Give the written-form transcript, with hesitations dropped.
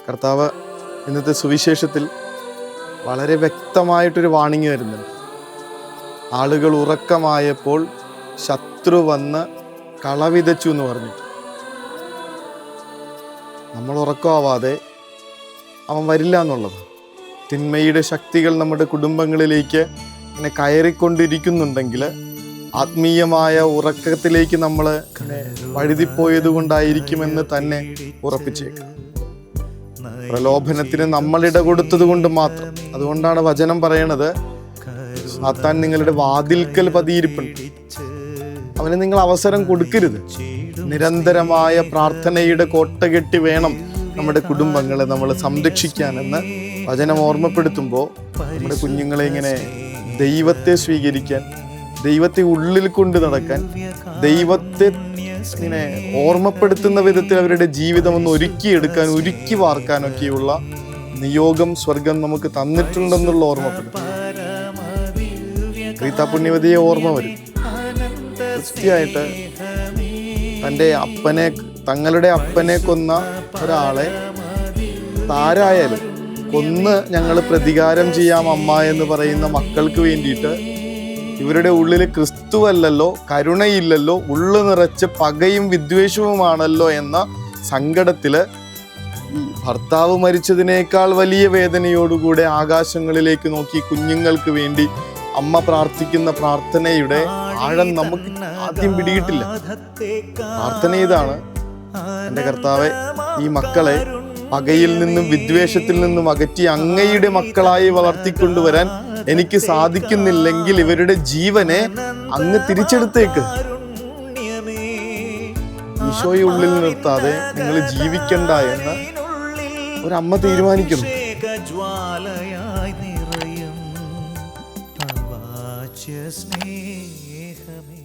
കർത്താവ് ഇന്നത്തെ സുവിശേഷത്തിൽ വളരെ വ്യക്തമായിട്ടൊരു വാണിംഗ് വരുന്നുണ്ട്. ആളുകൾ ഉറക്കമായപ്പോൾ ശത്രു വന്ന് കളവിതച്ചു എന്ന് പറഞ്ഞിട്ട്. നമ്മൾ ഉറക്കമാവാതെ അവൻ വരില്ല എന്നുള്ളത്. തിന്മയുടെ ശക്തികൾ നമ്മുടെ കുടുംബങ്ങളിലേക്ക് ഇങ്ങനെ കയറിക്കൊണ്ടിരിക്കുന്നുണ്ടെങ്കിൽ ആത്മീയമായ ഉറക്കത്തിലേക്ക് നമ്മൾ വഴുതിപ്പോയത് കൊണ്ടായിരിക്കുമെന്ന് തന്നെ ഉറപ്പിച്ചേക്കാം. പ്രലോഭനത്തിന് നമ്മൾ ഇട കൊടുത്തത് കൊണ്ട് മാത്രം. അതുകൊണ്ടാണ് വചനം പറയണത്, സാത്താൻ നിങ്ങളുടെ വാതിൽക്കൽ പതിയിരിപ്പുണ്ട്, അവന് നിങ്ങൾ അവസരം കൊടുക്കരുത്. നിരന്തരമായ പ്രാർത്ഥനയുടെ കോട്ട കെട്ടി വേണം നമ്മുടെ കുടുംബങ്ങളെ നമ്മൾ സംരക്ഷിക്കാനെന്ന് വചനം ഓർമ്മപ്പെടുത്തുമ്പോൾ നമ്മുടെ കുഞ്ഞുങ്ങളെ ഇങ്ങനെ ദൈവത്തെ സ്വീകരിക്കാൻ, ദൈവത്തെ ഉള്ളിൽ കൊണ്ട് നടക്കാൻ, ദൈവത്തെ ഇങ്ങനെ ഓർമ്മപ്പെടുത്തുന്ന വിധത്തിൽ അവരുടെ ജീവിതം ഒന്ന് ഒരുക്കിയെടുക്കാൻ, ഒരുക്കി വാർക്കാനൊക്കെയുള്ള നിയോഗം സ്വർഗം നമുക്ക് തന്നിട്ടുണ്ടെന്നുള്ള ഓർമ്മപ്പെടുത്തും. റീത്ത പുണ്യവതിയെ ഓർമ്മ വരും. കൃത്യമായിട്ട് തങ്ങളുടെ അപ്പനെ കൊന്ന ഒരാളെ താരായാലും കൊന്ന് ഞങ്ങൾ പ്രതികാരം ചെയ്യാം അമ്മ എന്ന് പറയുന്ന മക്കൾക്ക് വേണ്ടിയിട്ട് ഇവരുടെ ഉള്ളിൽ ക്രിസ്തുവല്ലല്ലോ, കരുണയില്ലല്ലോ, ഉള്ളു നിറച്ച് പകയും വിദ്വേഷവുമാണല്ലോ എന്ന സങ്കടത്തില് ഭർത്താവ് മരിച്ചതിനേക്കാൾ വലിയ വേദനയോടുകൂടെ ആകാശങ്ങളിലേക്ക് നോക്കി കുഞ്ഞുങ്ങൾക്ക് വേണ്ടി അമ്മ പ്രാർത്ഥിക്കുന്ന പ്രാർത്ഥനയുടെ ആഴം നമുക്ക് ആദ്യം പിടികിട്ടില്ല. പ്രാർത്ഥന ഇതാണ്: എൻ്റെ കർത്താവെ, ഈ മക്കളെ പകയിൽ നിന്നും വിദ്വേഷത്തിൽ നിന്നും അകറ്റി അങ്ങയുടെ മക്കളായി വളർത്തിക്കൊണ്ടുവരാൻ എനിക്ക് സാധിക്കുന്നില്ലെങ്കിൽ ഇവരുടെ ജീവനെ അങ്ങ് തിരിച്ചെടുത്തേക്ക്. ഈശോയെ ഉള്ളിൽ നിർത്താതെ നിങ്ങൾ ജീവിക്കണ്ട എന്ന് ഒരമ്മ തീരുമാനിക്കുന്നു. സ്നേഹമേ